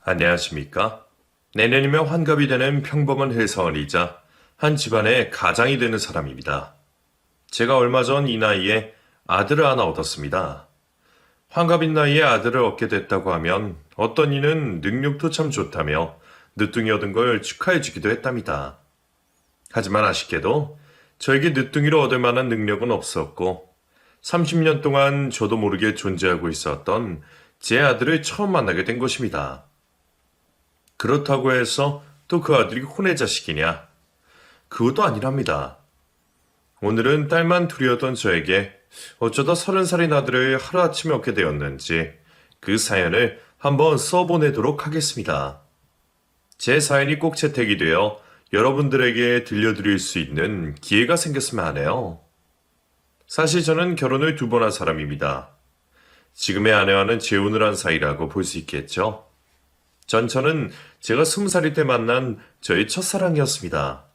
안녕하십니까? 내년이면 환갑이 되는 평범한 회사원이자 한 집안의 가장이 되는 사람입니다. 제가 얼마 전 이 나이에 아들을 하나 얻었습니다. 환갑인 나이에 아들을 얻게 됐다고 하면 어떤 이는 능력도 참 좋다며 늦둥이 얻은 걸 축하해주기도 했답니다. 하지만 아쉽게도 저에게 늦둥이로 얻을 만한 능력은 없었고 30년 동안 저도 모르게 존재하고 있었던 제 아들을 처음 만나게 된 것입니다. 그렇다고 해서 또 그 아들이 혼의 자식이냐? 그것도 아니랍니다. 오늘은 딸만 둘이었던 저에게 어쩌다 30살인 아들을 하루아침에 얻게 되었는지 그 사연을 한번 써보내도록 하겠습니다. 제 사연이 꼭 채택이 되어 여러분들에게 들려드릴 수 있는 기회가 생겼으면 하네요. 사실 저는 결혼을 2번 한 사람입니다. 지금의 아내와는 재혼을 한 사이라고 볼 수 있겠죠. 전처는 제가 20살일 때 만난 저의 첫사랑이었습니다.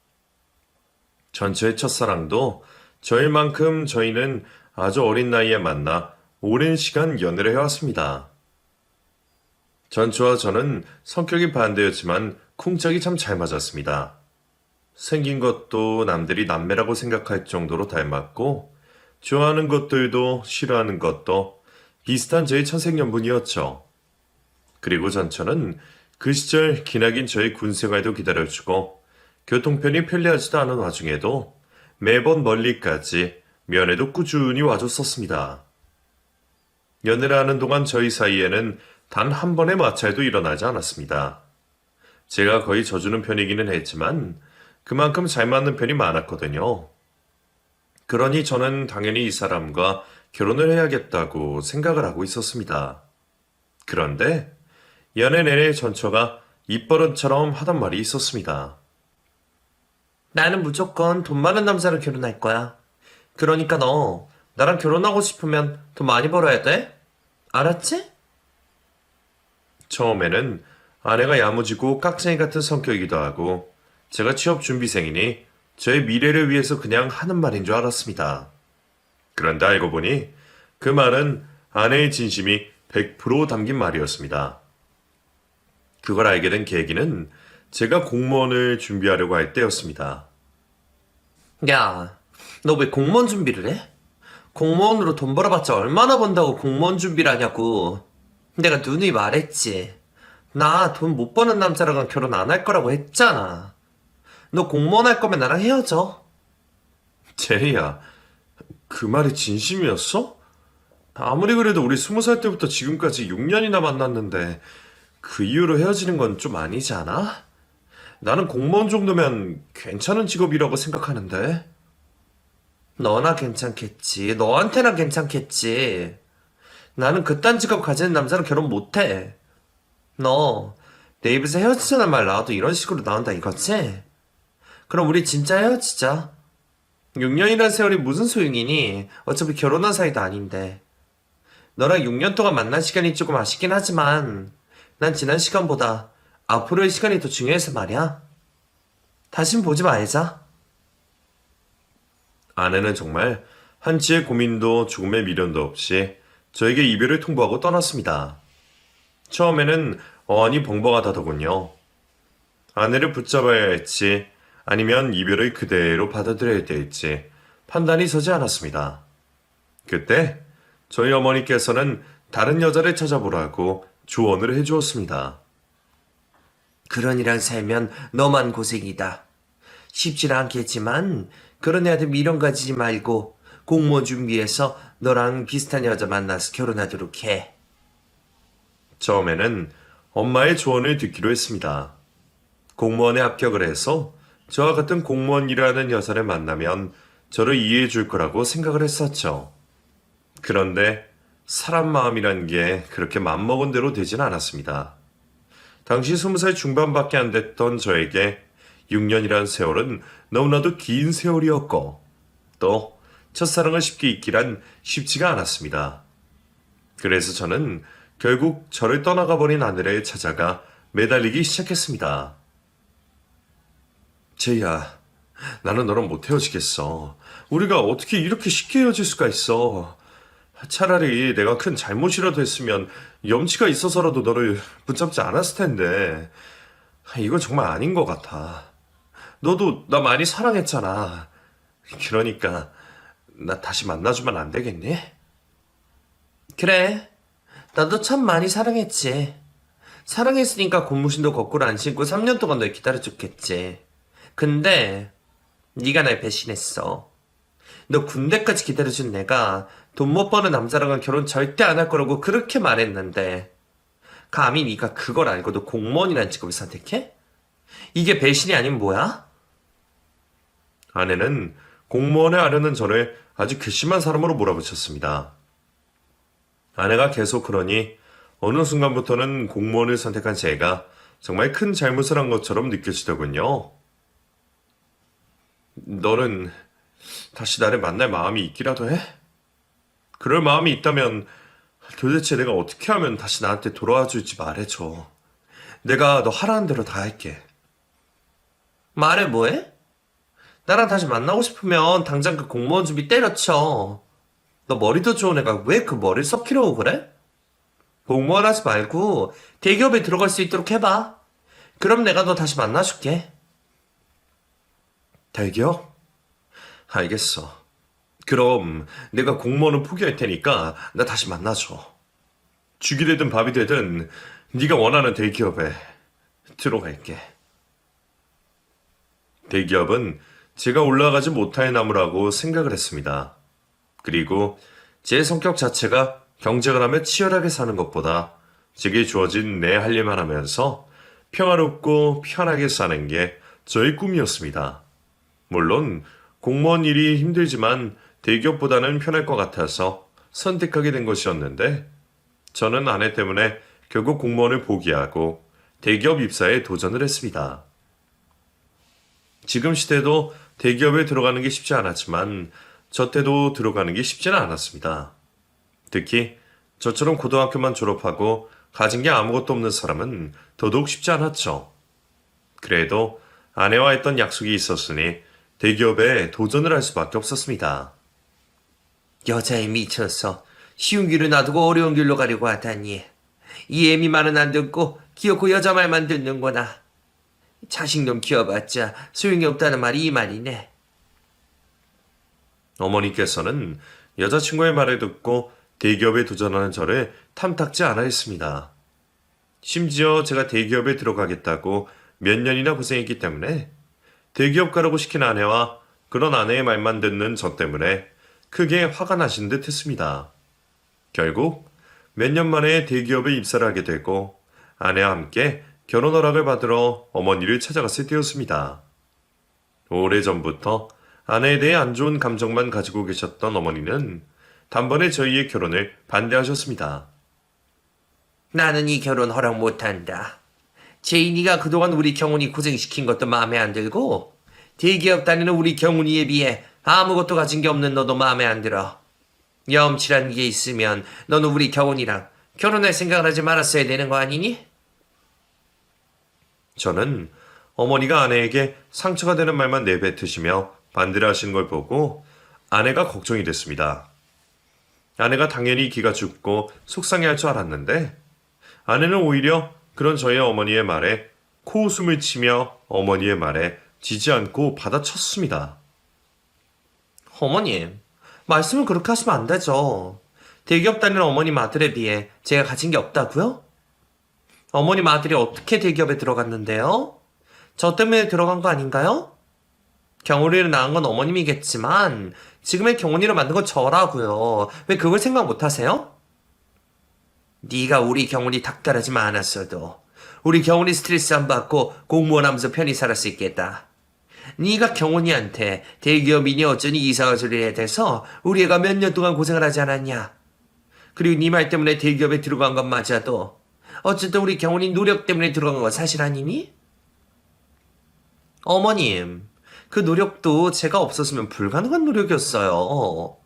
전처의 첫사랑도 저일 만큼 저희는 아주 어린 나이에 만나 오랜 시간 연애를 해왔습니다. 전처와 저는 성격이 반대였지만 쿵짝이 참 잘 맞았습니다. 생긴 것도 남들이 남매라고 생각할 정도로 닮았고 좋아하는 것들도 싫어하는 것도 비슷한 저의 천생연분이었죠. 그리고 전처는 그 시절 기나긴 저의 군생활도 기다려주고 교통편이 편리하지도 않은 와중에도 매번 멀리까지 면회도 꾸준히 와줬었습니다. 연애를 하는 동안 저희 사이에는 단 한 번의 마찰도 일어나지 않았습니다. 제가 거의 져주는 편이기는 했지만 그만큼 잘 맞는 편이 많았거든요. 그러니 저는 당연히 이 사람과 결혼을 해야겠다고 생각을 하고 있었습니다. 그런데 연애 내내 전처가 입버릇처럼 하던 말이 있었습니다. 나는 무조건 돈 많은 남자랑 결혼할 거야. 그러니까 너 나랑 결혼하고 싶으면 돈 많이 벌어야 돼. 알았지? 처음에는 아내가 야무지고 깍쟁이 같은 성격이기도 하고 제가 취업 준비생이니 저의 미래를 위해서 그냥 하는 말인 줄 알았습니다. 그런데 알고 보니 그 말은 아내의 진심이 100% 담긴 말이었습니다. 그걸 알게 된 계기는 제가 공무원을 준비하려고 할 때였습니다. 야, 너 왜 공무원 준비를 해? 공무원으로 돈 벌어봤자 얼마나 번다고 공무원 준비를 하냐고. 내가 누누이 말했지. 나 돈 못 버는 남자랑은 결혼 안 할 거라고 했잖아. 너 공무원 할 거면 나랑 헤어져. 제리야, 그 말이 진심이었어? 아무리 그래도 우리 20살 때부터 지금까지 6년이나 만났는데 그 이후로 헤어지는 건 좀 아니지 않아? 나는 공무원 정도면 괜찮은 직업이라고 생각하는데. 너나 괜찮겠지. 너한테나 괜찮겠지. 나는 그딴 직업 가지는 남자랑 결혼 못해. 너 내 입에서 헤어지자는 말 나와도 이런 식으로 나온다 이거지? 그럼 우리 진짜 헤어지자. 6년이란 세월이 무슨 소용이니? 어차피 결혼한 사이도 아닌데. 너랑 6년 동안 만난 시간이 조금 아쉽긴 하지만 난 지난 시간보다 앞으로의 시간이 더 중요해서 말이야. 다신 보지 말자. 아내는 정말 한치의 고민도 조금의 미련도 없이 저에게 이별을 통보하고 떠났습니다. 처음에는 어안이 벙벙하다더군요. 아내를 붙잡아야 할지 아니면 이별을 그대로 받아들여야 될지 판단이 서지 않았습니다. 그때 저희 어머니께서는 다른 여자를 찾아보라고 조언을 해주었습니다. 그런 이랑 살면 너만 고생이다. 쉽진 않겠지만 그런 애한테 미련 가지지 말고 공무원 준비해서 너랑 비슷한 여자 만나서 결혼하도록 해. 처음에는 엄마의 조언을 듣기로 했습니다. 공무원에 합격을 해서 저와 같은 공무원 일하는 여자를 만나면 저를 이해해 줄 거라고 생각을 했었죠. 그런데 사람 마음이란 게 그렇게 맘먹은 대로 되진 않았습니다. 당시 20살 중반밖에 안 됐던 저에게 6년이란 세월은 너무나도 긴 세월이었고 또 첫사랑을 쉽게 잊기란 쉽지가 않았습니다. 그래서 저는 결국 저를 떠나가 버린 아내를 찾아가 매달리기 시작했습니다. 제이야, 나는 너랑 못 헤어지겠어. 우리가 어떻게 이렇게 쉽게 헤어질 수가 있어. 차라리 내가 큰 잘못이라도 했으면 염치가 있어서라도 너를 붙잡지 않았을 텐데. 이건 정말 아닌 것 같아. 너도 나 많이 사랑했잖아. 그러니까 나 다시 만나주면 안 되겠니? 그래. 나도 참 많이 사랑했지. 사랑했으니까 고무신도 거꾸로 안 신고 3년 동안 널 기다려줬겠지. 근데 네가 날 배신했어. 너 군대까지 기다려준 내가 돈 못 버는 남자랑은 결혼 절대 안 할 거라고 그렇게 말했는데 감히 네가 그걸 알고도 공무원이라는 직업을 선택해? 이게 배신이 아닌 뭐야? 아내는 공무원에 아르는 저를 아주 괘씸한 사람으로 몰아붙였습니다. 아내가 계속 그러니 어느 순간부터는 공무원을 선택한 제가 정말 큰 잘못을 한 것처럼 느껴지더군요. 너는 다시 나를 만날 마음이 있기라도 해? 그럴 마음이 있다면 도대체 내가 어떻게 하면 다시 나한테 돌아와 줄지 말해줘. 내가 너 하라는 대로 다 할게. 말해 뭐해? 나랑 다시 만나고 싶으면 당장 그 공무원 준비 때려쳐. 너 머리도 좋은 애가 왜 그 머리를 썩히려고 그래? 공무원 하지 말고 대기업에 들어갈 수 있도록 해봐. 그럼 내가 너 다시 만나줄게. 대기업? 알겠어. 그럼 내가 공무원은 포기할 테니까 나 다시 만나줘. 죽이 되든 밥이 되든 네가 원하는 대기업에 들어갈게. 대기업은 제가 올라가지 못할 나무라고 생각을 했습니다. 그리고 제 성격 자체가 경쟁을 하며 치열하게 사는 것보다 제게 주어진 내 할 일만 하면서 평화롭고 편하게 사는 게 저의 꿈이었습니다. 물론 공무원 일이 힘들지만 대기업보다는 편할 것 같아서 선택하게 된 것이었는데 저는 아내 때문에 결국 공무원을 포기하고 대기업 입사에 도전을 했습니다. 지금 시대도 대기업에 들어가는 게 쉽지 않았지만 저 때도 들어가는 게 쉽지는 않았습니다. 특히 저처럼 고등학교만 졸업하고 가진 게 아무것도 없는 사람은 더더욱 쉽지 않았죠. 그래도 아내와 했던 약속이 있었으니 대기업에 도전을 할 수밖에 없었습니다. 여자에 미쳐서 쉬운 길을 놔두고 어려운 길로 가려고 하다니. 이 애미 말은 안 듣고 귀엽고 여자 말만 듣는구나. 자식놈 키워봤자 소용이 없다는 말이 이 말이네. 어머니께서는 여자친구의 말을 듣고 대기업에 도전하는 저를 탐탁지 않아 했습니다. 심지어 제가 대기업에 들어가겠다고 몇 년이나 고생했기 때문에 대기업 가라고 시킨 아내와 그런 아내의 말만 듣는 저 때문에 크게 화가 나신 듯 했습니다. 결국 몇 년 만에 대기업에 입사를 하게 되고 아내와 함께 결혼 허락을 받으러 어머니를 찾아갔을 때였습니다. 오래전부터 아내에 대해 안 좋은 감정만 가지고 계셨던 어머니는 단번에 저희의 결혼을 반대하셨습니다. 나는 이 결혼 허락 못한다. 제인이가 그동안 우리 경훈이 고생시킨 것도 마음에 안 들고 대기업 다니는 우리 경훈이에 비해 아무것도 가진 게 없는 너도 마음에 안 들어. 염치라는 게 있으면 너는 우리 경훈이랑 결혼할 생각을 하지 말았어야 되는 거 아니니? 저는 어머니가 아내에게 상처가 되는 말만 내뱉으시며 반대를 하시는 걸 보고 아내가 걱정이 됐습니다. 아내가 당연히 기가 죽고 속상해할 줄 알았는데 아내는 오히려 그런 저희 어머니의 말에 코웃음을 치며 어머니의 말에 지지 않고 받아쳤습니다. 어머님, 말씀을 그렇게 하시면 안 되죠. 대기업 다니는 어머님 아들에 비해 제가 가진 게 없다고요? 어머님 아들이 어떻게 대기업에 들어갔는데요? 저 때문에 들어간 거 아닌가요? 경훈이를 낳은 건 어머님이겠지만 지금의 경훈이를 만든 건 저라고요. 왜 그걸 생각 못 하세요? 네가 우리 경훈이 닥달하지만 않았어도 우리 경훈이 스트레스 안 받고 공무원 하면서 편히 살을 수 있겠다. 네가 경훈이한테 대기업이니 어쩌니 이상한 소리를 해야 돼서 우리 애가 몇 년 동안 고생을 하지 않았냐. 그리고 네 말 때문에 대기업에 들어간 건 맞아도 어쨌든 우리 경훈이 노력 때문에 들어간 건 사실 아니니? 어머님, 그 노력도 제가 없었으면 불가능한 노력이었어요.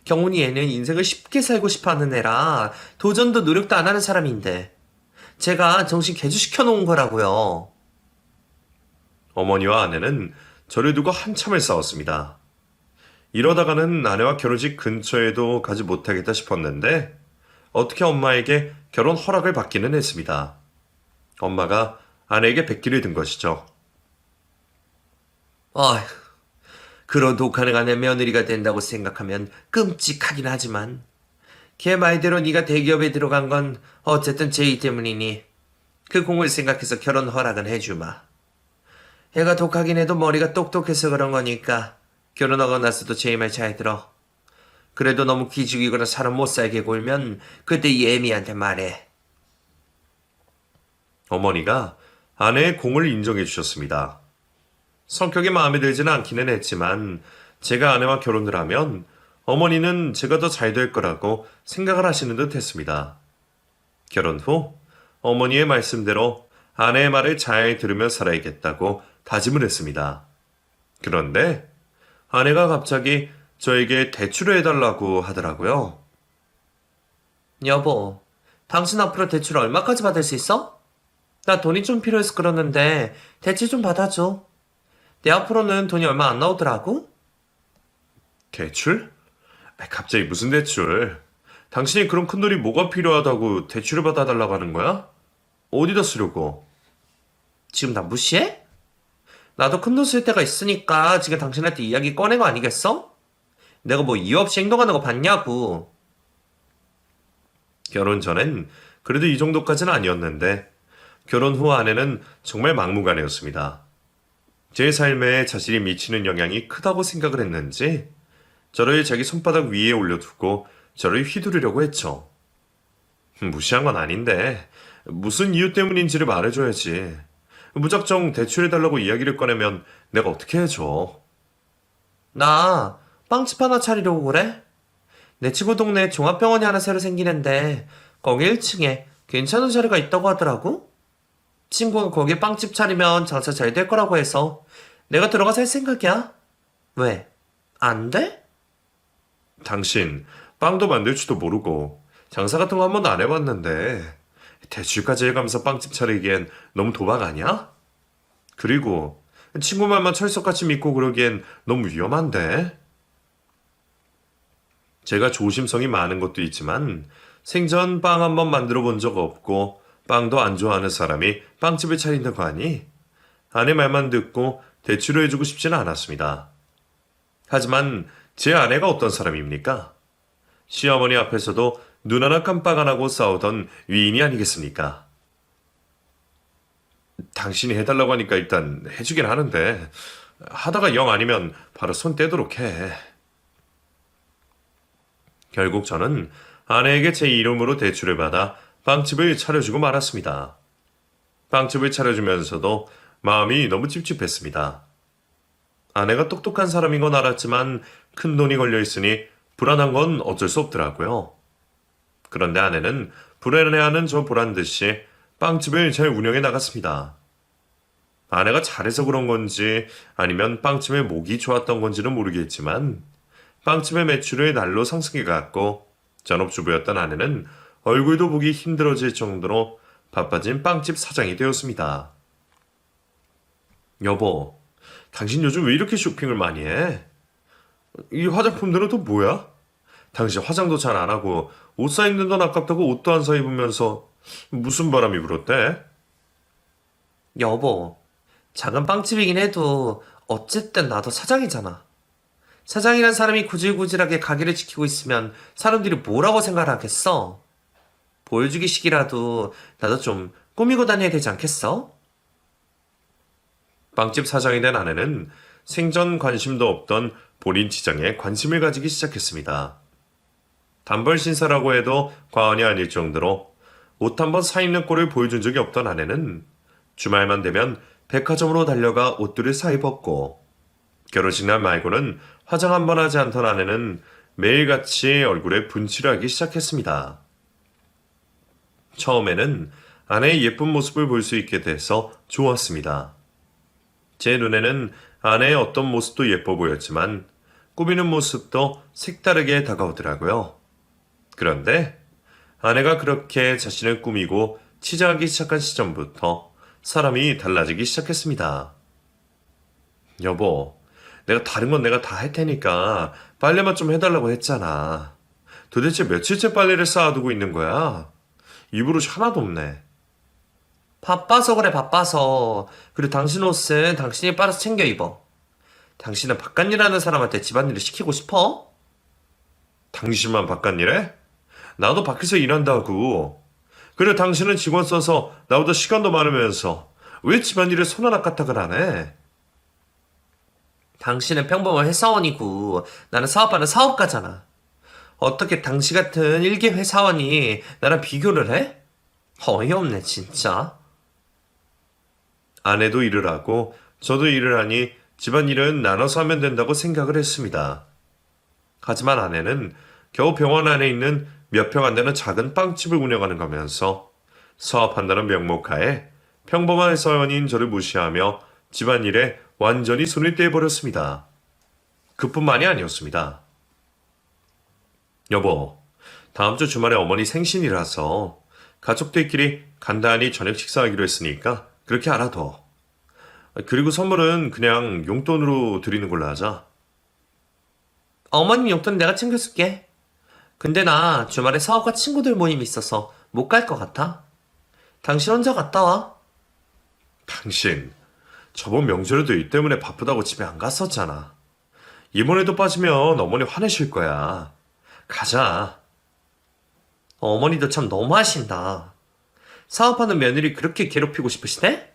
경훈이 애는 인생을 쉽게 살고 싶어하는 애라 도전도 노력도 안 하는 사람인데 제가 정신 개주시켜 놓은 거라고요. 어머니와 아내는 저를 두고 한참을 싸웠습니다. 이러다가는 아내와 결혼식 근처에도 가지 못하겠다 싶었는데 어떻게 엄마에게 결혼 허락을 받기는 했습니다. 엄마가 아내에게 백기를 든 것이죠. 어휴, 그런 독하는 아내 며느리가 된다고 생각하면 끔찍하긴 하지만 걔 말대로 네가 대기업에 들어간 건 어쨌든 제이 때문이니 그 공을 생각해서 결혼 허락은 해주마. 애가 독하긴 해도 머리가 똑똑해서 그런 거니까 결혼하고 나서도 제이 말 잘 들어. 그래도 너무 기죽이거나 사람 못 살게 굴면 그때 이 애미한테 말해. 어머니가 아내의 공을 인정해 주셨습니다. 성격이 마음에 들지는 않기는 했지만 제가 아내와 결혼을 하면 어머니는 제가 더 잘 될 거라고 생각을 하시는 듯 했습니다. 결혼 후 어머니의 말씀대로 아내의 말을 잘 들으며 살아야겠다고 다짐을 했습니다. 그런데 아내가 갑자기 저에게 대출을 해달라고 하더라고요. 여보, 당신 앞으로 대출 얼마까지 받을 수 있어? 나 돈이 좀 필요해서 그러는데 대출 좀 받아줘. 내 앞으로는 돈이 얼마 안 나오더라고? 대출? 갑자기 무슨 대출? 당신이 그런 큰 돈이 뭐가 필요하다고 대출을 받아달라고 하는 거야? 어디다 쓰려고? 지금 나 무시해? 나도 큰 돈 쓸 때가 있으니까 지금 당신한테 이야기 꺼낸 거 아니겠어? 내가 뭐 이유 없이 행동하는 거 봤냐고. 결혼 전엔 그래도 이 정도까지는 아니었는데 결혼 후 아내는 정말 막무가내였습니다. 제 삶에 자신이 미치는 영향이 크다고 생각을 했는지 저를 자기 손바닥 위에 올려두고 저를 휘두르려고 했죠. 무시한 건 아닌데 무슨 이유 때문인지를 말해줘야지. 무작정 대출해달라고 이야기를 꺼내면 내가 어떻게 해줘. 나 빵집 하나 차리려고 그래? 내 친구 동네에 종합병원이 하나 새로 생기는데 거기 1층에 괜찮은 자리가 있다고 하더라고? 친구가 거기 빵집 차리면 장사 잘 될 거라고 해서 내가 들어가서 할 생각이야. 왜? 안 돼? 당신 빵도 만들 줄도 모르고 장사 같은 거 한 번도 안 해봤는데 대출까지 해가면서 빵집 차리기엔 너무 도박 아니야? 그리고 친구 말만 철석같이 믿고 그러기엔 너무 위험한데? 제가 조심성이 많은 것도 있지만 생전 빵 한 번 만들어 본 적 없고 빵도 안 좋아하는 사람이 빵집을 차린다고 하니 아내 말만 듣고 대출을 해주고 싶지는 않았습니다. 하지만 제 아내가 어떤 사람입니까? 시어머니 앞에서도 눈 하나 깜빡 안 하고 싸우던 위인이 아니겠습니까? 당신이 해달라고 하니까 일단 해주긴 하는데 하다가 영 아니면 바로 손 떼도록 해. 결국 저는 아내에게 제 이름으로 대출을 받아 빵집을 차려주고 말았습니다. 빵집을 차려주면서도 마음이 너무 찝찝했습니다. 아내가 똑똑한 사람인 건 알았지만 큰 돈이 걸려 있으니 불안한 건 어쩔 수 없더라고요. 그런데 아내는 불안해하는 저 보란 듯이 빵집을 잘 운영해 나갔습니다. 아내가 잘해서 그런 건지 아니면 빵집의 목이 좋았던 건지는 모르겠지만 빵집의 매출을 날로 상승해 갔고 전업주부였던 아내는 얼굴도 보기 힘들어질 정도로 바빠진 빵집 사장이 되었습니다. 여보, 당신 요즘 왜 이렇게 쇼핑을 많이 해? 이 화장품들은 또 뭐야? 당신 화장도 잘 안 하고 옷 사 입는 돈 아깝다고 옷도 안 사 입으면서 무슨 바람이 불었대? 여보, 작은 빵집이긴 해도 어쨌든 나도 사장이잖아. 사장이란 사람이 구질구질하게 가게를 지키고 있으면 사람들이 뭐라고 생각하겠어? 보여주기식이라도 나도 좀 꾸미고 다녀야 되지 않겠어? 빵집 사장이 된 아내는 생전 관심도 없던 본인 치장에 관심을 가지기 시작했습니다. 단벌 신사라고 해도 과언이 아닐 정도로 옷 한 번 사 입는 꼴을 보여준 적이 없던 아내는 주말만 되면 백화점으로 달려가 옷들을 사 입었고 결혼식 날 말고는 화장 한 번 하지 않던 아내는 매일같이 얼굴에 분칠을 하기 시작했습니다. 처음에는 아내의 예쁜 모습을 볼 수 있게 돼서 좋았습니다. 제 눈에는 아내의 어떤 모습도 예뻐 보였지만 꾸미는 모습도 색다르게 다가오더라고요. 그런데 아내가 그렇게 자신을 꾸미고 치장하기 시작한 시점부터 사람이 달라지기 시작했습니다. 여보, 내가 다른 건 내가 다 할 테니까 빨래만 좀 해달라고 했잖아. 도대체 며칠째 빨래를 쌓아두고 있는 거야? 입으로 하나도 없네. 바빠서 그래, 바빠서. 그리고 당신 옷은 당신이 빨아서 챙겨 입어. 당신은 바깥 일하는 사람한테 집안일을 시키고 싶어? 당신만 바깥 일해? 나도 밖에서 일한다고. 그래 당신은 직원 써서 나보다 시간도 많으면서 왜 집안일에 손 하나 까딱을 안 해? 당신은 평범한 회사원이고 나는 사업하는 사업가잖아. 어떻게 당신 같은 일개 회사원이 나랑 비교를 해? 어이없네, 진짜. 아내도 일을 하고 저도 일을 하니 집안일은 나눠서 하면 된다고 생각을 했습니다. 하지만 아내는 겨우 병원 안에 있는 몇 평 안 되는 작은 빵집을 운영하는 거면서 사업한다는 명목하에 평범한 회사원인 저를 무시하며 집안일에 완전히 손을 떼버렸습니다. 그뿐만이 아니었습니다. 여보, 다음 주 주말에 어머니 생신이라서 가족들끼리 간단히 저녁 식사하기로 했으니까 그렇게 알아둬. 그리고 선물은 그냥 용돈으로 드리는 걸로 하자. 어머님 용돈 내가 챙겨줄게. 근데 나 주말에 사업가 친구들 모임 있어서 못 갈 것 같아. 당신 혼자 갔다 와. 당신, 저번 명절에도 일 때문에 바쁘다고 집에 안 갔었잖아. 이번에도 빠지면 어머니 화내실 거야. 가자. 어머니도 참 너무하신다. 사업하는 며느리 그렇게 괴롭히고 싶으시대?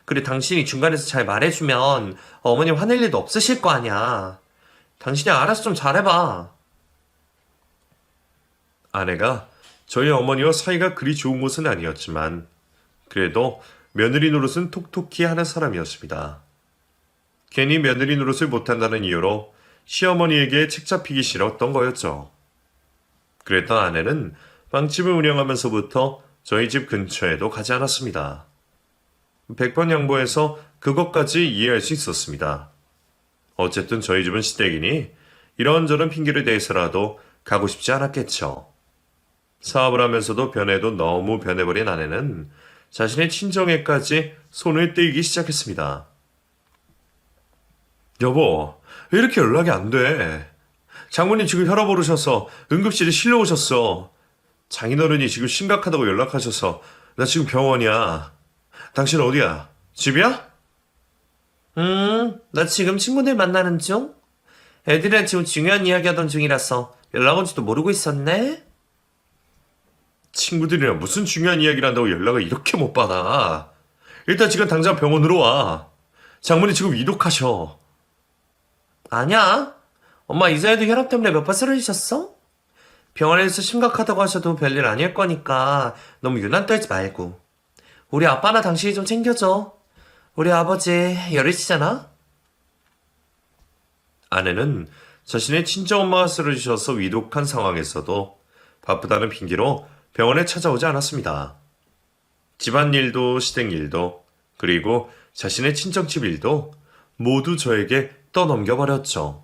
그래, 당신이 중간에서 잘 말해주면 어머니 화낼 일도 없으실 거 아니야. 당신이 알아서 좀 잘해봐. 아내가 저희 어머니와 사이가 그리 좋은 것은 아니었지만 그래도 며느리 노릇은 톡톡히 하는 사람이었습니다. 괜히 며느리 노릇을 못한다는 이유로 시어머니에게 책 잡히기 싫었던 거였죠. 그랬던 아내는 빵집을 운영하면서부터 저희 집 근처에도 가지 않았습니다. 100번 양보해서 그것까지 이해할 수 있었습니다. 어쨌든 저희 집은 시댁이니 이런저런 핑계를 대서라도 가고 싶지 않았겠죠. 사업을 하면서도 변해도 너무 변해버린 아내는 자신의 친정에까지 손을 떼기 시작했습니다. 여보, 왜 이렇게 연락이 안 돼? 장모님 지금 혈압 오르셔서 응급실에 실려오셨어. 장인어른이 지금 심각하다고 연락하셔서 나 지금 병원이야. 당신 어디야? 집이야? 나 지금 친구들 만나는 중? 애들이랑 지금 중요한 이야기 하던 중이라서 연락 온지도 모르고 있었네? 친구들이랑 무슨 중요한 이야기를 한다고 연락을 이렇게 못 받아. 일단 지금 당장 병원으로 와. 장모님 지금 위독하셔. 아니야. 엄마 이전에도 혈압 때문에 몇 번 쓰러지셨어? 병원에서 심각하다고 하셔도 별일 아닐 거니까 너무 유난 떨지 말고. 우리 아빠나 당신이 좀 챙겨줘. 우리 아버지 열이시잖아? 아내는 자신의 친정엄마가 쓰러지셔서 위독한 상황에서도 바쁘다는 핑계로 병원에 찾아오지 않았습니다. 집안일도 시댁일도 그리고 자신의 친정집 일도 모두 저에게 떠넘겨버렸죠.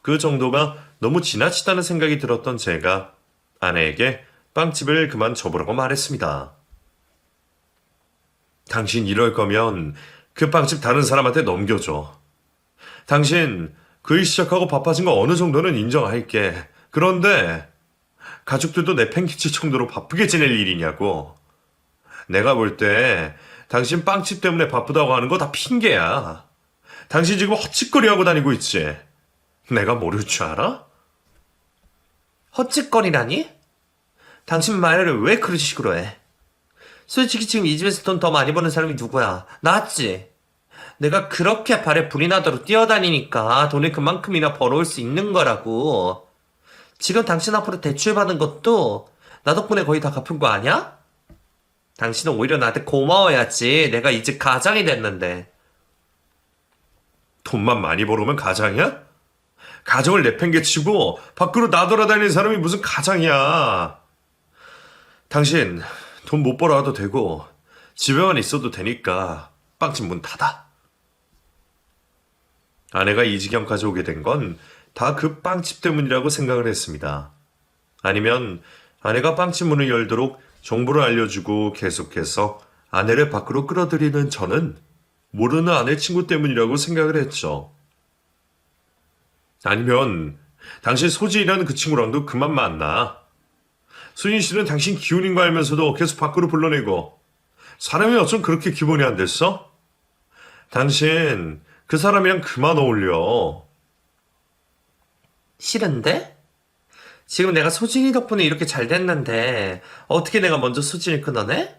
그 정도가 너무 지나치다는 생각이 들었던 제가 아내에게 빵집을 그만 접으라고 말했습니다. 당신 이럴 거면 그 빵집 다른 사람한테 넘겨줘. 당신 그 일 시작하고 바빠진 거 어느 정도는 인정할게. 그런데 가족들도 내팽개칠 정도로 바쁘게 지낼 일이냐고. 내가 볼 때 당신 빵집 때문에 바쁘다고 하는 거 다 핑계야. 당신 지금 헛짓거리하고 다니고 있지. 내가 모를 줄 알아? 헛짓거리라니? 당신 말을 왜 그런 식으로 해? 솔직히 지금 이 집에서 돈 더 많이 버는 사람이 누구야? 나지? 내가 그렇게 발에 불이 나도록 뛰어다니니까 돈을 그만큼이나 벌어올 수 있는 거라고. 지금 당신 앞으로 대출받은 것도 나 덕분에 거의 다 갚은 거 아니야? 당신은 오히려 나한테 고마워야지. 내가 이 집 가장이 됐는데. 돈만 많이 벌으면 가장이야? 가정을 내팽개치고 밖으로 나돌아다니는 사람이 무슨 가장이야. 당신 돈 못 벌어와도 되고 집에만 있어도 되니까 빵집 문 닫아. 아내가 이 지경까지 오게 된 건 다 그 빵집 때문이라고 생각을 했습니다. 아니면 아내가 빵집 문을 열도록 정보를 알려주고 계속해서 아내를 밖으로 끌어들이는 저는 모르는 아내 친구 때문이라고 생각을 했죠. 아니면 당신 소진이라는 그 친구랑도 그만 만나. 수진 씨는 당신 기운인 거 알면서도 계속 밖으로 불러내고 사람이 어쩜 그렇게 기본이 안 됐어? 당신 그 사람이랑 그만 어울려. 싫은데? 지금 내가 소진이 덕분에 이렇게 잘 됐는데 어떻게 내가 먼저 소진을 끊어내?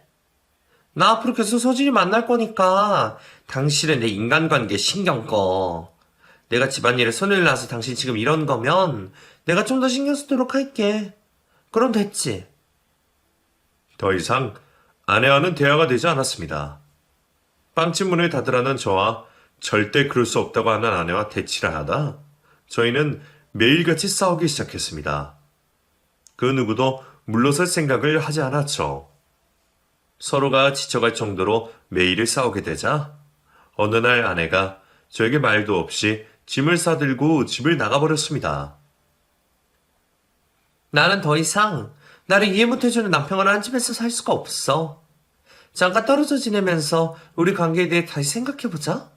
나 앞으로 계속 소진이 만날 거니까 당신은 내 인간관계 신경 꺼. 내가 집안일에 손을 놔서 당신 지금 이런 거면 내가 좀 더 신경 쓰도록 할게. 그럼 됐지. 더 이상 아내와는 대화가 되지 않았습니다. 빵집 문을 닫으라는 저와 절대 그럴 수 없다고 하는 아내와 대치를 하다 저희는 매일같이 싸우기 시작했습니다. 그 누구도 물러설 생각을 하지 않았죠. 서로가 지쳐갈 정도로 매일 싸우게 되자 어느 날 아내가 저에게 말도 없이 짐을 싸들고 집을 나가버렸습니다. 나는 더 이상 나를 이해 못해주는 남편과 한 집에서 살 수가 없어. 잠깐 떨어져 지내면서 우리 관계에 대해 다시 생각해보자.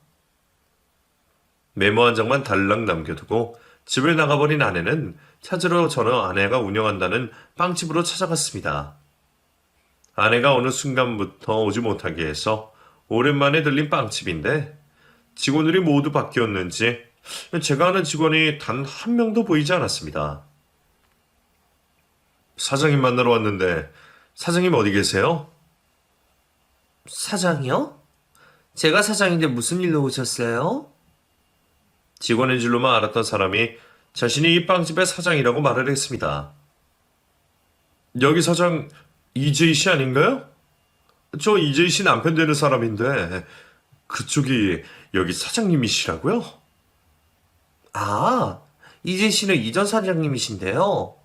메모 한 장만 달랑 남겨두고 집을 나가버린 아내는 찾으러 저는 아내가 운영한다는 빵집으로 찾아갔습니다. 아내가 어느 순간부터 오지 못하게 해서 오랜만에 들린 빵집인데 직원들이 모두 바뀌었는지 제가 아는 직원이 단 한 명도 보이지 않았습니다. 사장님 만나러 왔는데 사장님 어디 계세요? 사장이요? 제가 사장인데 무슨 일로 오셨어요? 직원인 줄로만 알았던 사람이 자신이 이 빵집의 사장이라고 말을 했습니다. 여기 사장 이재희 씨 아닌가요? 저 이재희 씨 남편 되는 사람인데 그쪽이 여기 사장님이시라고요? 아, 이재 씨는 이전 사장님이신데요.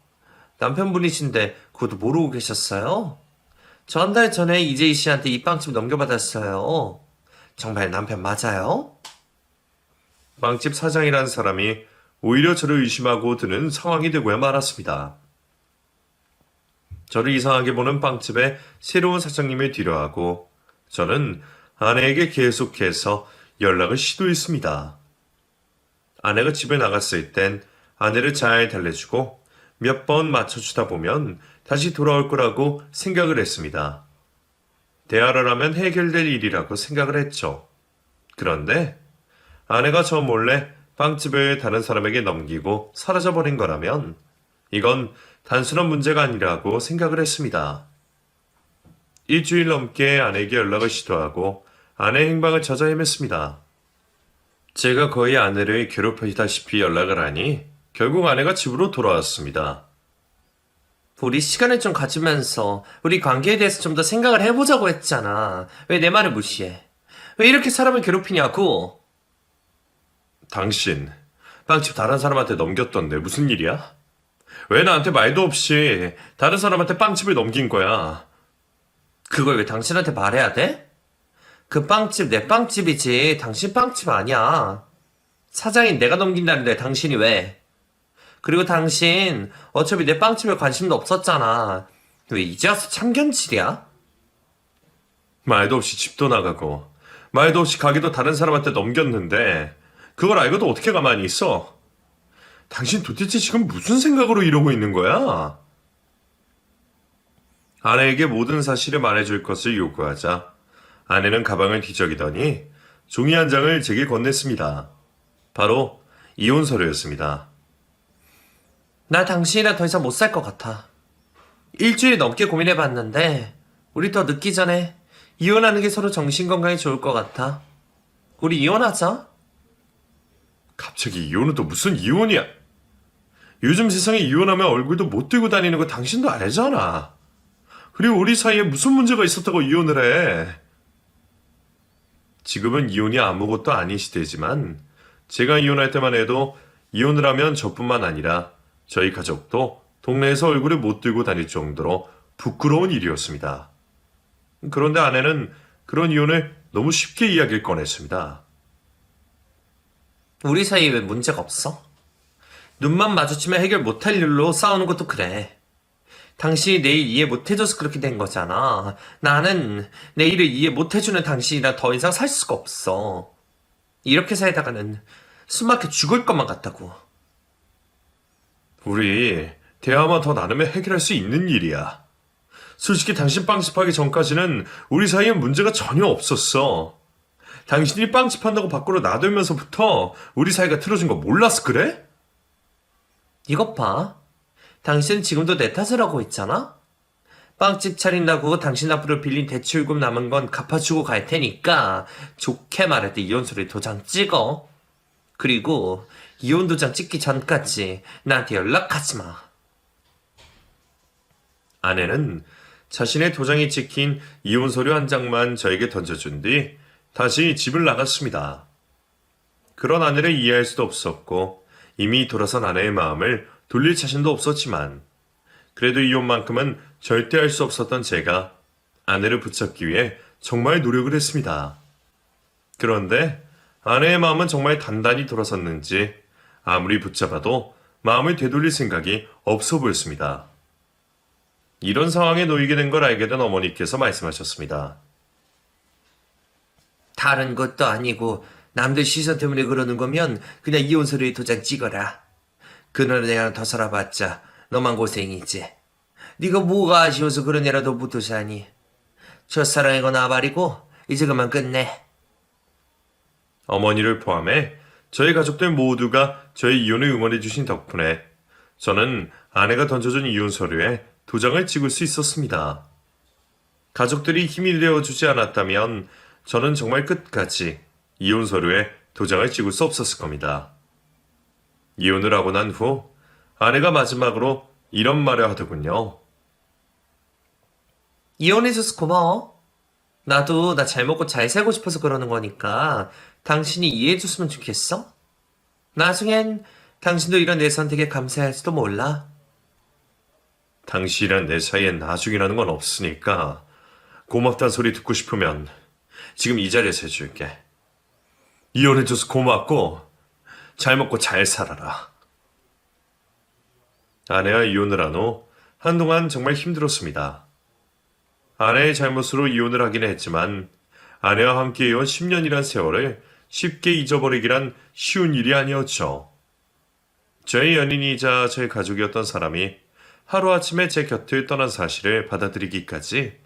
남편분이신데 그것도 모르고 계셨어요? 저 한 달 전에 이재희 씨한테 이 빵집 넘겨받았어요. 정말 남편 맞아요? 빵집 사장이라는 사람이 오히려 저를 의심하고 드는 상황이 되고야 말았습니다. 저를 이상하게 보는 빵집의 새로운 사장님을 뒤로하고 저는 아내에게 계속해서 연락을 시도했습니다. 아내가 집에 나갔을 땐 아내를 잘 달래주고 몇 번 맞춰주다 보면 다시 돌아올 거라고 생각을 했습니다. 대화를 하면 해결될 일이라고 생각을 했죠. 그런데 아내가 저 몰래 빵집을 다른 사람에게 넘기고 사라져버린 거라면 이건 단순한 문제가 아니라고 생각을 했습니다. 일주일 넘게 아내에게 연락을 시도하고 아내의 행방을 찾아 헤맸습니다. 제가 거의 아내를 괴롭히다시피 연락을 하니 결국 아내가 집으로 돌아왔습니다. 우리 시간을 좀 가지면서 우리 관계에 대해서 좀 더 생각을 해보자고 했잖아. 왜 내 말을 무시해? 왜 이렇게 사람을 괴롭히냐고? 당신 빵집 다른 사람한테 넘겼던데 무슨 일이야? 왜 나한테 말도 없이 다른 사람한테 빵집을 넘긴 거야? 그걸 왜 당신한테 말해야 돼? 그 빵집 내 빵집이지 당신 빵집 아니야. 사장인 내가 넘긴다는데 당신이 왜? 그리고 당신 어차피 내 빵집에 관심도 없었잖아. 왜 이제 와서 참견질이야? 말도 없이 집도 나가고 말도 없이 가게도 다른 사람한테 넘겼는데 그걸 알고도 어떻게 가만히 있어? 당신 도대체 지금 무슨 생각으로 이러고 있는 거야? 아내에게 모든 사실을 말해줄 것을 요구하자 아내는 가방을 뒤적이더니 종이 한 장을 제게 건넸습니다. 바로 이혼 서류였습니다. 나 당신이랑 더 이상 못 살 것 같아. 일주일 넘게 고민해봤는데 우리 더 늦기 전에 이혼하는 게 서로 정신건강에 좋을 것 같아. 우리 이혼하자. 갑자기 이혼은 또 무슨 이혼이야? 요즘 세상에 이혼하면 얼굴도 못 들고 다니는 거 당신도 알잖아. 그리고 우리 사이에 무슨 문제가 있었다고 이혼을 해? 지금은 이혼이 아무것도 아닌 시대지만 제가 이혼할 때만 해도 이혼을 하면 저뿐만 아니라 저희 가족도 동네에서 얼굴을 못 들고 다닐 정도로 부끄러운 일이었습니다. 그런데 아내는 그런 이혼을 너무 쉽게 이야기를 꺼냈습니다. 우리 사이에 왜 문제가 없어? 눈만 마주치면 해결 못할 일로 싸우는 것도 그래. 당신이 내 일 이해 못해줘서 그렇게 된 거잖아. 나는 내 일을 이해 못해주는 당신이랑 더 이상 살 수가 없어. 이렇게 살다가는 숨막혀 죽을 것만 같다고. 우리 대화만 더 나누면 해결할 수 있는 일이야. 솔직히 당신 빵집하기 전까지는 우리 사이에 문제가 전혀 없었어. 당신이 빵집 한다고 밖으로 나들면서부터 우리 사이가 틀어진 거 몰랐어 그래? 이것 봐. 당신은 지금도 내 탓을 하고 있잖아? 빵집 차린다고 당신 앞으로 빌린 대출금 남은 건 갚아주고 갈 테니까 좋게 말할 때 이혼서류 도장 찍어. 그리고 이혼 도장 찍기 전까지 나한테 연락하지 마. 아내는 자신의 도장이 찍힌 이혼 서류 한 장만 저에게 던져준 뒤 다시 집을 나갔습니다. 그런 아내를 이해할 수도 없었고 이미 돌아선 아내의 마음을 돌릴 자신도 없었지만 그래도 이혼만큼은 절대 할 수 없었던 제가 아내를 붙잡기 위해 정말 노력을 했습니다. 그런데 아내의 마음은 정말 단단히 돌아섰는지 아무리 붙잡아도 마음을 되돌릴 생각이 없어 보였습니다. 이런 상황에 놓이게 된 걸 알게 된 어머니께서 말씀하셨습니다. 다른 것도 아니고 남들 시선 때문에 그러는 거면 그냥 이혼 서류에 도장 찍어라. 그놈의 애랑 더 살아봤자 너만 고생이지. 네가 뭐가 아쉬워서 그런 애라도 붙어 사니. 첫사랑이건 아발이고 이제 그만 끝내. 어머니를 포함해 저희 가족들 모두가 저의 이혼을 응원해 주신 덕분에 저는 아내가 던져준 이혼 서류에 도장을 찍을 수 있었습니다. 가족들이 힘이 되어주지 않았다면 저는 정말 끝까지 이혼 서류에 도장을 찍을 수 없었을 겁니다. 이혼을 하고 난 후 아내가 마지막으로 이런 말을 하더군요. 이혼해줘서 고마워. 나도 나 잘 먹고 잘 살고 싶어서 그러는 거니까 당신이 이해해줬으면 좋겠어? 나중엔 당신도 이런 내 선택에 감사할지도 몰라. 당신이랑 내 사이에 나중이라는 건 없으니까 고맙다는 소리 듣고 싶으면 지금 이 자리에서 해줄게. 이혼해줘서 고맙고 잘 먹고 잘 살아라. 아내와 이혼을 한 후 한동안 정말 힘들었습니다. 아내의 잘못으로 이혼을 하기는 했지만 아내와 함께 해온 10년이란 세월을 쉽게 잊어버리기란 쉬운 일이 아니었죠. 저의 연인이자 저의 가족이었던 사람이 하루아침에 제 곁을 떠난 사실을 받아들이기까지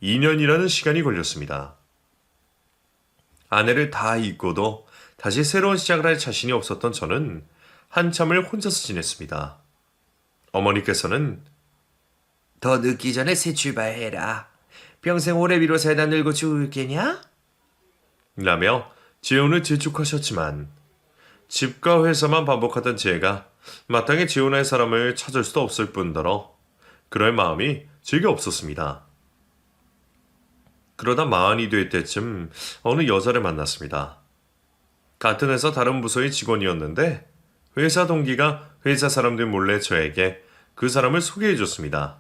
2년이라는 시간이 걸렸습니다. 아내를 다 잊고도 다시 새로운 시작을 할 자신이 없었던 저는 한참을 혼자서 지냈습니다. 어머니께서는 더 늦기 전에 새 출발해라. 평생 오래 비로 살다 늙어 죽을게냐? 라며 재혼을 재촉하셨지만 집과 회사만 반복하던 제가 마땅히 재혼할 사람을 찾을 수도 없을 뿐더러 그럴 마음이 제게 없었습니다. 그러다 마흔이 될 때쯤 어느 여자를 만났습니다. 같은 회사 다른 부서의 직원이었는데 회사 동기가 회사 사람들 몰래 저에게 그 사람을 소개해 줬습니다.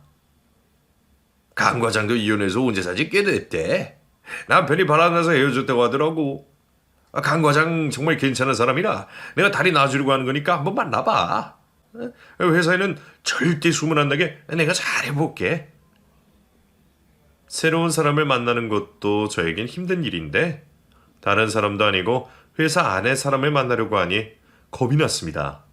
강 과장도 이혼해서 온 지 사실 꽤 됐대. 남편이 바람나서 헤어졌다고 하더라고. 강 과장 정말 괜찮은 사람이라 내가 다리 놔주려고 하는 거니까 한번 만나봐. 회사에는 절대 소문 안 나게 내가 잘해볼게. 새로운 사람을 만나는 것도 저에겐 힘든 일인데 다른 사람도 아니고 회사 안에 사람을 만나려고 하니 겁이 났습니다.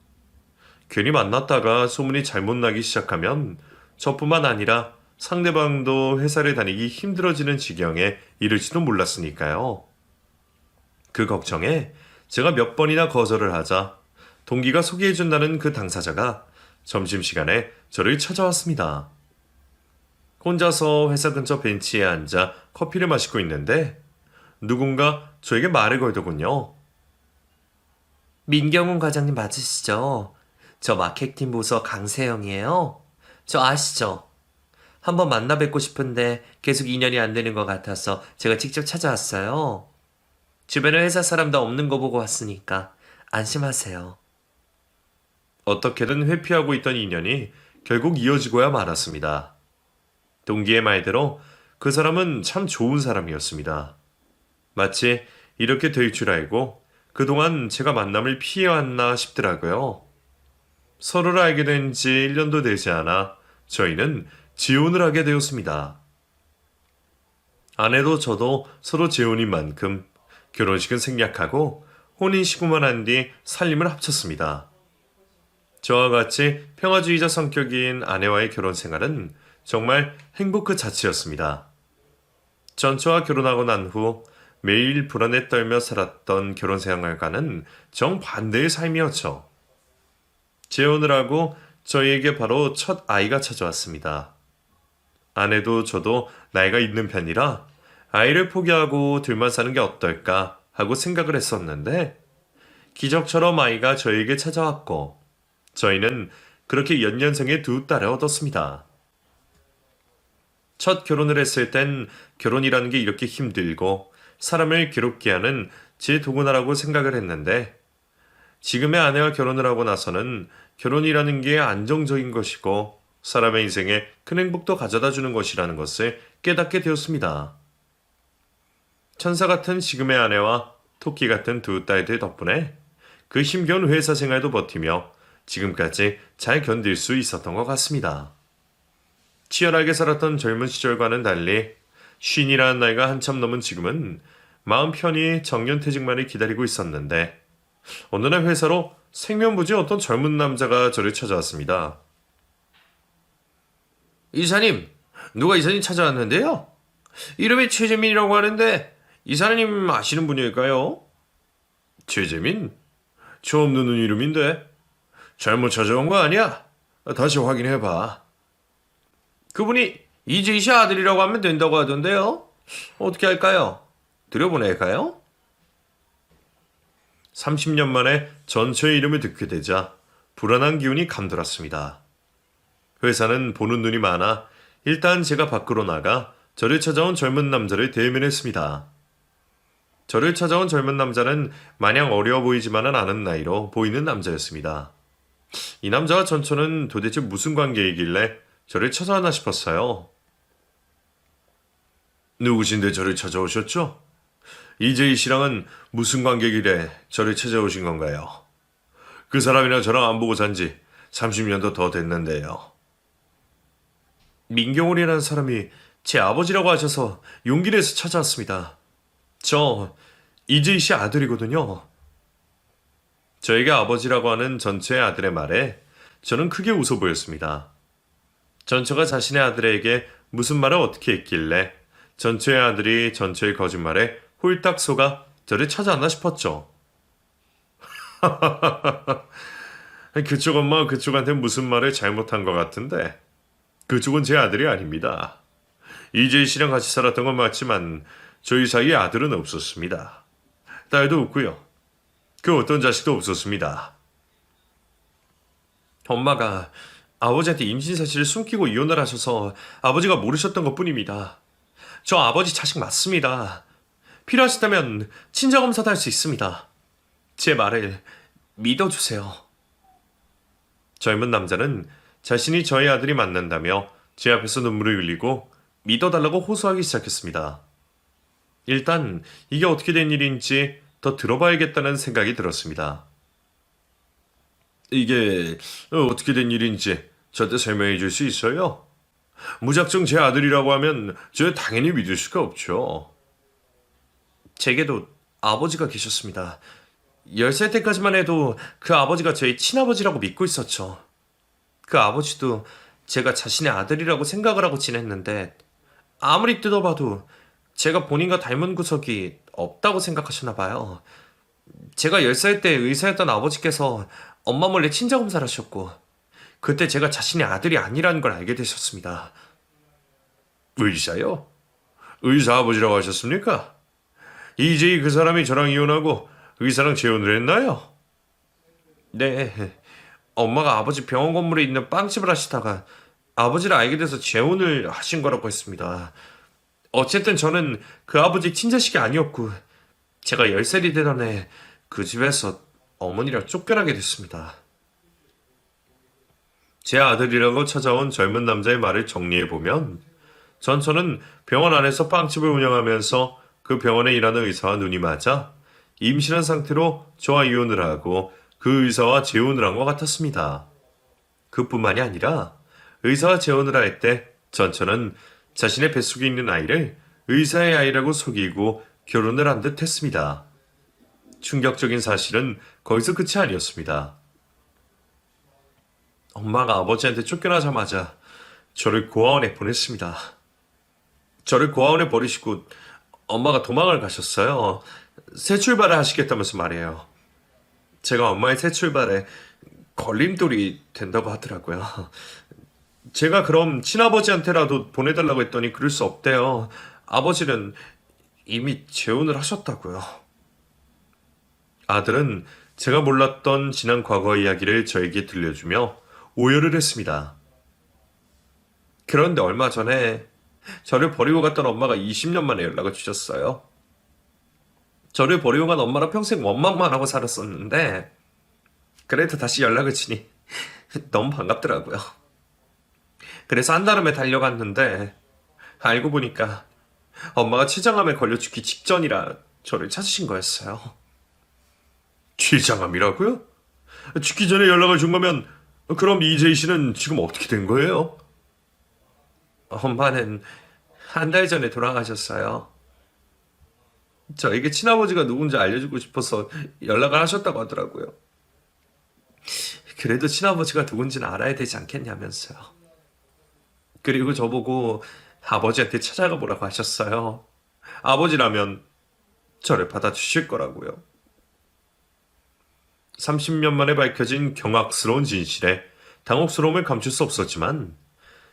괜히 만났다가 소문이 잘못 나기 시작하면 저뿐만 아니라 상대방도 회사를 다니기 힘들어지는 지경에 이를지도 몰랐으니까요. 그 걱정에 제가 몇 번이나 거절을 하자 동기가 소개해준다는 그 당사자가 점심시간에 저를 찾아왔습니다. 혼자서 회사 근처 벤치에 앉아 커피를 마시고 있는데 누군가 저에게 말을 걸더군요. 민경훈 과장님 맞으시죠? 저 마케팅 부서 강세영이에요. 저 아시죠? 한번 만나 뵙고 싶은데 계속 인연이 안 되는 것 같아서 제가 직접 찾아왔어요. 주변에 회사 사람도 없는 거 보고 왔으니까 안심하세요. 어떻게든 회피하고 있던 인연이 결국 이어지고야 말았습니다. 동기의 말대로 그 사람은 참 좋은 사람이었습니다. 마치 이렇게 될 줄 알고 그동안 제가 만남을 피해왔나 싶더라고요. 서로를 알게 된 지 1년도 되지 않아 저희는 재혼을 하게 되었습니다. 아내도 저도 서로 재혼인 만큼 결혼식은 생략하고 혼인신고만 한 뒤 살림을 합쳤습니다. 저와 같이 평화주의자 성격인 아내와의 결혼 생활은 정말 행복 그 자체였습니다. 전처와 결혼하고 난 후 매일 불안에 떨며 살았던 결혼 생활과는 정반대의 삶이었죠. 재혼을 하고 저희에게 바로 첫 아이가 찾아왔습니다. 아내도 저도 나이가 있는 편이라 아이를 포기하고 둘만 사는 게 어떨까 하고 생각을 했었는데 기적처럼 아이가 저에게 찾아왔고 저희는 그렇게 연년생의 두 딸을 얻었습니다. 첫 결혼을 했을 땐 결혼이라는 게 이렇게 힘들고 사람을 괴롭게 하는 제 도구나라고 생각을 했는데 지금의 아내와 결혼을 하고 나서는 결혼이라는 게 안정적인 것이고 사람의 인생에 큰 행복도 가져다 주는 것이라는 것을 깨닫게 되었습니다. 천사 같은 지금의 아내와 토끼 같은 두 딸들 덕분에 그 힘겨운 회사 생활도 버티며 지금까지 잘 견딜 수 있었던 것 같습니다. 치열하게 살았던 젊은 시절과는 달리 쉰이라는 나이가 한참 넘은 지금은 마음 편히 정년퇴직만을 기다리고 있었는데 어느 날 회사로 생면부지 어떤 젊은 남자가 저를 찾아왔습니다. 이사님, 누가 이사님 찾아왔는데요? 이름이 최재민이라고 하는데 이사님 아시는 분일까요? 최재민? 처음 듣는 이름인데 잘못 찾아온 거 아니야? 다시 확인해봐. 그분이 이재희 씨 아들이라고 하면 된다고 하던데요. 어떻게 할까요? 들여보낼까요? 30년 만에 전처의 이름을 듣게 되자 불안한 기운이 감돌았습니다. 회사는 보는 눈이 많아 일단 제가 밖으로 나가 저를 찾아온 젊은 남자를 대면했습니다. 저를 찾아온 젊은 남자는 마냥 어려워 보이지만은 않은 나이로 보이는 남자였습니다. 이 남자와 전처는 도대체 무슨 관계이길래 저를 찾아왔나 싶었어요. 누구신데 저를 찾아오셨죠? 이재희 씨랑은 무슨 관계길래 저를 찾아오신 건가요? 그 사람이랑 저랑 안 보고 산 지 30년도 더 됐는데요. 민경훈이라는 사람이 제 아버지라고 하셔서 용기 내서 찾아왔습니다. 저 이재희 씨 아들이거든요. 저에게 아버지라고 하는 전처의 아들의 말에 저는 크게 웃어 보였습니다. 전처가 자신의 아들에게 무슨 말을 어떻게 했길래 전처의 아들이 전처의 거짓말에 홀딱 속아 저를 찾아왔나 싶었죠. 그쪽 엄마가 그쪽한테 무슨 말을 잘못한 것 같은데 그쪽은 제 아들이 아닙니다. 이재희 씨랑 같이 살았던 건 맞지만 저희 사이에 아들은 없었습니다. 딸도 없고요. 그 어떤 자식도 없었습니다. 엄마가 아버지한테 임신 사실을 숨기고 이혼을 하셔서 아버지가 모르셨던 것뿐입니다. 저 아버지 자식 맞습니다. 필요하시다면 친자검사도 할 수 있습니다. 제 말을 믿어주세요. 젊은 남자는 자신이 저의 아들이 맞는다며 제 앞에서 눈물을 흘리고 믿어달라고 호소하기 시작했습니다. 일단 이게 어떻게 된 일인지 더 들어봐야겠다는 생각이 들었습니다. 이게 어떻게 된 일인지 저한테 설명해 줄 수 있어요? 무작정 제 아들이라고 하면 저 당연히 믿을 수가 없죠. 제게도 아버지가 계셨습니다. 10살 때까지만 해도 그 아버지가 저희 친아버지라고 믿고 있었죠. 그 아버지도 제가 자신의 아들이라고 생각을 하고 지냈는데 아무리 뜯어봐도 제가 본인과 닮은 구석이 없다고 생각하셨나 봐요. 제가 10살 때 의사였던 아버지께서 엄마 몰래 친자검사를 하셨고 그때 제가 자신의 아들이 아니라는 걸 알게 되셨습니다. 의사요? 의사 아버지라고 하셨습니까? 이제희 그 사람이 저랑 이혼하고 의사랑 재혼을 했나요? 네. 엄마가 아버지 병원 건물에 있는 빵집을 하시다가 아버지를 알게 돼서 재혼을 하신 거라고 했습니다. 어쨌든 저는 그 아버지 친자식이 아니었고 제가 10살이 되던 해 그 집에서 어머니랑 쫓겨나게 됐습니다. 제 아들이라고 찾아온 젊은 남자의 말을 정리해보면 전처는 병원 안에서 빵집을 운영하면서 그 병원에 일하는 의사와 눈이 맞아 임신한 상태로 저와 이혼을 하고 그 의사와 재혼을 한 것 같았습니다. 그뿐만이 아니라 의사와 재혼을 할 때 전처는 자신의 뱃속에 있는 아이를 의사의 아이라고 속이고 결혼을 한 듯 했습니다. 충격적인 사실은 거기서 끝이 아니었습니다. 엄마가 아버지한테 쫓겨나자마자 저를 고아원에 보냈습니다. 저를 고아원에 버리시고 엄마가 도망을 가셨어요. 새 출발을 하시겠다면서 말이에요. 제가 엄마의 새 출발에 걸림돌이 된다고 하더라고요. 제가 그럼 친아버지한테라도 보내달라고 했더니 그럴 수 없대요. 아버지는 이미 재혼을 하셨다고요. 아들은 제가 몰랐던 지난 과거 이야기를 저에게 들려주며 오열을 했습니다. 그런데 얼마 전에 저를 버리고 갔던 엄마가 20년 만에 연락을 주셨어요. 저를 버리고 간 엄마랑 평생 원망만 하고 살았었는데 그래도 다시 연락을 주니 너무 반갑더라고요. 그래서 한달음에 달려갔는데 알고 보니까 엄마가 췌장암에 걸려 죽기 직전이라 저를 찾으신 거였어요. 췌장암이라고요? 죽기 전에 연락을 준 거면 그럼 이재희 씨는 지금 어떻게 된 거예요? 엄마는 한 달 전에 돌아가셨어요. 저에게 친아버지가 누군지 알려주고 싶어서 연락을 하셨다고 하더라고요. 그래도 친아버지가 누군지는 알아야 되지 않겠냐면서요. 그리고 저보고 아버지한테 찾아가 보라고 하셨어요. 아버지라면 저를 받아주실 거라고요. 30년 만에 밝혀진 경악스러운 진실에 당혹스러움을 감출 수 없었지만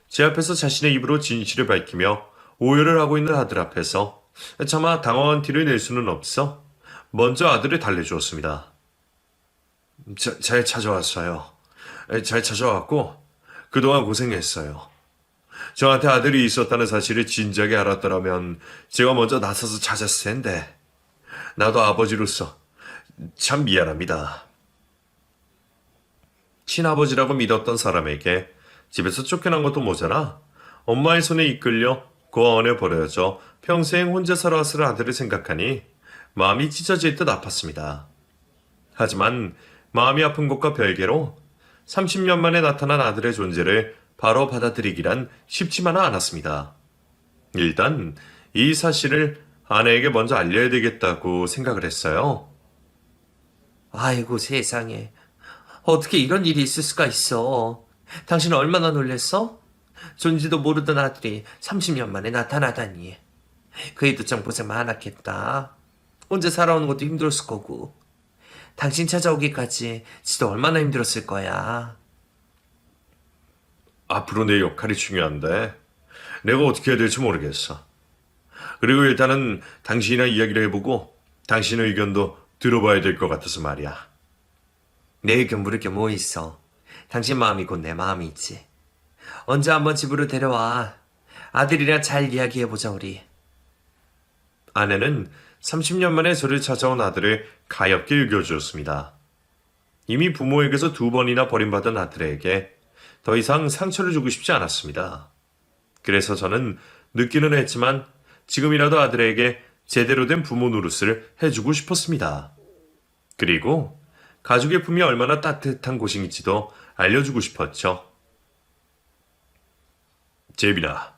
제 앞에서 자신의 입으로 진실을 밝히며 오열을 하고 있는 아들 앞에서 차마 당황한 티를 낼 수는 없어 먼저 아들을 달래주었습니다. 잘 찾아왔어요. 잘 찾아왔고 그동안 고생했어요. 저한테 아들이 있었다는 사실을 진작에 알았더라면 제가 먼저 나서서 찾았을 텐데 나도 아버지로서 참 미안합니다. 친아버지라고 믿었던 사람에게 집에서 쫓겨난 것도 모자라 엄마의 손에 이끌려 고아원에 버려져 평생 혼자 살아왔을 아들을 생각하니 마음이 찢어질 듯 아팠습니다. 하지만 마음이 아픈 것과 별개로 30년 만에 나타난 아들의 존재를 바로 받아들이기란 쉽지만은 않았습니다. 일단 이 사실을 아내에게 먼저 알려야 되겠다고 생각을 했어요. 아이고 세상에. 어떻게 이런 일이 있을 수가 있어. 당신 얼마나 놀랬어? 존지도 모르던 아들이 30년 만에 나타나다니. 그 애도 참 고생 많았겠다. 혼자 살아오는 것도 힘들었을 거고. 당신 찾아오기까지 지도 얼마나 힘들었을 거야. 앞으로 내 역할이 중요한데 내가 어떻게 해야 될지 모르겠어. 그리고 일단은 당신이랑 이야기를 해보고 당신의 의견도 들어봐야 될 것 같아서 말이야. 내 의견 물을 게 뭐 있어. 당신 마음이 곧 내 마음이지. 언제 한번 집으로 데려와. 아들이랑 잘 이야기해보자 우리. 아내는 30년 만에 저를 찾아온 아들을 가엾게 일겨주었습니다. 이미 부모에게서 2번이나 버림받은 아들에게 더 이상 상처를 주고 싶지 않았습니다. 그래서 저는 늦기는 했지만 지금이라도 아들에게 제대로 된 부모 노릇을 해주고 싶었습니다. 그리고 가족의 품이 얼마나 따뜻한 곳인지도 알려주고 싶었죠. 재빈아,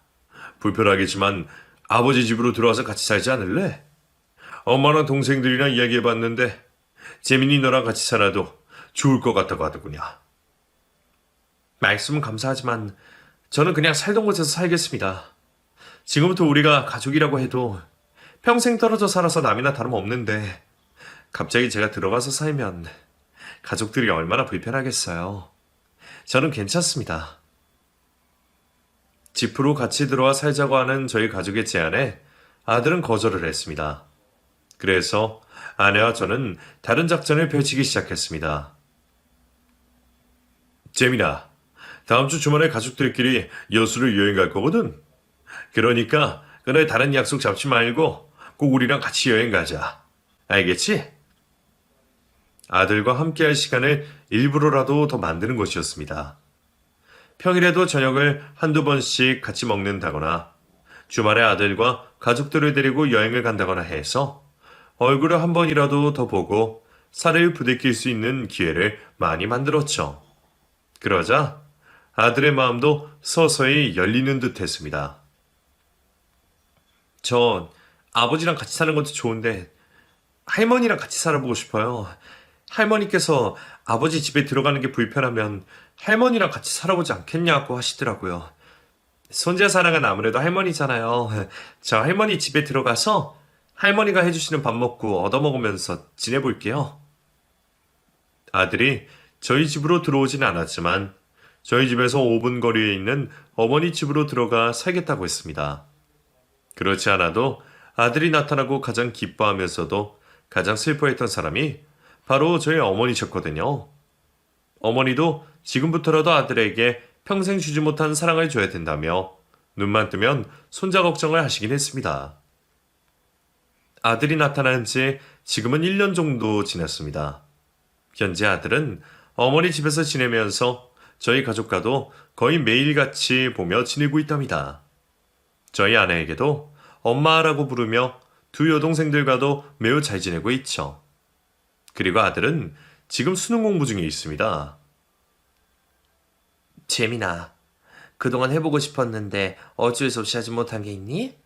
불편하겠지만 아버지 집으로 들어와서 같이 살지 않을래? 엄마랑 동생들이랑 이야기해봤는데 재민이 너랑 같이 살아도 좋을 것 같다고 하더군요. 말씀은 감사하지만 저는 그냥 살던 곳에서 살겠습니다. 지금부터 우리가 가족이라고 해도 평생 떨어져 살아서 남이나 다름없는데 갑자기 제가 들어가서 살면 가족들이 얼마나 불편하겠어요. 저는 괜찮습니다. 집으로 같이 들어와 살자고 하는 저희 가족의 제안에 아들은 거절을 했습니다. 그래서 아내와 저는 다른 작전을 펼치기 시작했습니다. 재민아, 다음 주 주말에 가족들끼리 여수를 여행 갈 거거든. 그러니까 그날 다른 약속 잡지 말고 꼭 우리랑 같이 여행 가자. 알겠지? 아들과 함께할 시간을 일부러라도 더 만드는 것이었습니다. 평일에도 저녁을 한두 번씩 같이 먹는다거나 주말에 아들과 가족들을 데리고 여행을 간다거나 해서 얼굴을 한 번이라도 더 보고 살을 부대낄 수 있는 기회를 많이 만들었죠. 그러자 아들의 마음도 서서히 열리는 듯 했습니다. 전 아버지랑 같이 사는 것도 좋은데 할머니랑 같이 살아보고 싶어요. 할머니께서 아버지 집에 들어가는 게 불편하면 할머니랑 같이 살아보지 않겠냐고 하시더라고요. 손자 사랑은 아무래도 할머니잖아요. 저 할머니 집에 들어가서 할머니가 해주시는 밥 먹고 얻어먹으면서 지내볼게요. 아들이 저희 집으로 들어오진 않았지만 저희 집에서 5분 거리에 있는 어머니 집으로 들어가 살겠다고 했습니다. 그렇지 않아도 아들이 나타나고 가장 기뻐하면서도 가장 슬퍼했던 사람이 바로 저희 어머니셨거든요. 어머니도 지금부터라도 아들에게 평생 주지 못한 사랑을 줘야 된다며 눈만 뜨면 손자 걱정을 하시긴 했습니다. 아들이 나타난 지 지금은 1년 정도 지났습니다. 현재 아들은 어머니 집에서 지내면서 저희 가족과도 거의 매일같이 보며 지내고 있답니다. 저희 아내에게도 엄마라고 부르며 두 여동생들과도 매우 잘 지내고 있죠. 그리고 아들은 지금 수능 공부 중에 있습니다. 재민아, 그동안 해보고 싶었는데 어쩔 수 없이 하지 못한 게 있니?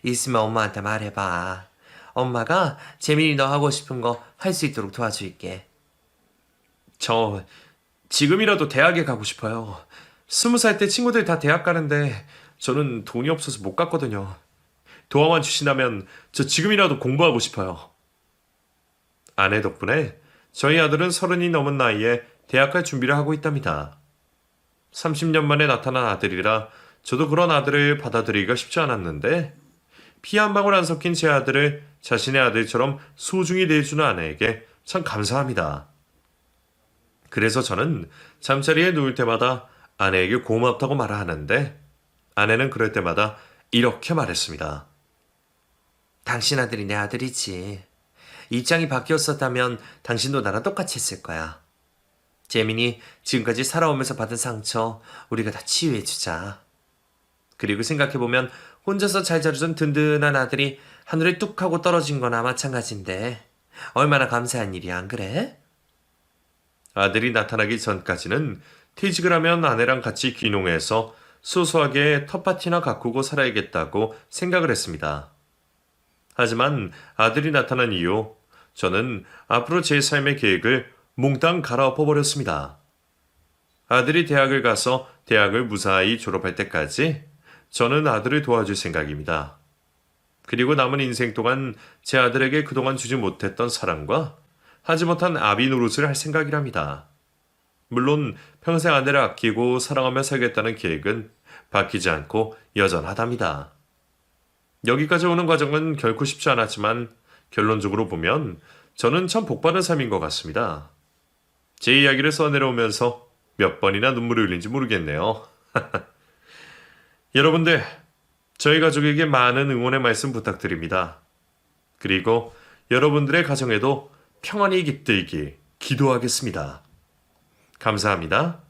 있으면 엄마한테 말해봐. 엄마가 재민이 너 하고 싶은 거 할 수 있도록 도와줄게. 저 지금이라도 대학에 가고 싶어요. 20살 때 친구들 다 대학 가는데 저는 돈이 없어서 못 갔거든요. 도와만 주신다면 저 지금이라도 공부하고 싶어요. 아내 덕분에 저희 아들은 30이 넘은 나이에 대학 갈 준비를 하고 있답니다. 30년 만에 나타난 아들이라 저도 그런 아들을 받아들이기가 쉽지 않았는데 피 한 방울 안 섞인 제 아들을 자신의 아들처럼 소중히 대해주는 아내에게 참 감사합니다. 그래서 저는 잠자리에 누울 때마다 아내에게 고맙다고 말하는데 아내는 그럴 때마다 이렇게 말했습니다. 당신 아들이 내 아들이지. 입장이 바뀌었었다면 당신도 나랑 똑같이 했을 거야. 재민이 지금까지 살아오면서 받은 상처 우리가 다 치유해주자. 그리고 생각해보면 혼자서 잘 자라준 든든한 아들이 하늘에 뚝 하고 떨어진 거나 마찬가지인데 얼마나 감사한 일이야, 안 그래? 아들이 나타나기 전까지는 퇴직을 하면 아내랑 같이 귀농해서 소소하게 텃밭이나 가꾸고 살아야겠다고 생각을 했습니다. 하지만 아들이 나타난 이후 저는 앞으로 제 삶의 계획을 몽땅 갈아엎어버렸습니다. 아들이 대학을 가서 대학을 무사히 졸업할 때까지 저는 아들을 도와줄 생각입니다. 그리고 남은 인생 동안 제 아들에게 그동안 주지 못했던 사랑과 하지 못한 아비 노릇을 할 생각이랍니다. 물론 평생 아내를 아끼고 사랑하며 살겠다는 계획은 바뀌지 않고 여전하답니다. 여기까지 오는 과정은 결코 쉽지 않았지만 결론적으로 보면 저는 참 복받은 삶인 것 같습니다. 제 이야기를 써내려오면서 몇 번이나 눈물을 흘린지 모르겠네요. 여러분들, 저희 가족에게 많은 응원의 말씀 부탁드립니다. 그리고 여러분들의 가정에도 평안이 깃들기 기도하겠습니다. 감사합니다.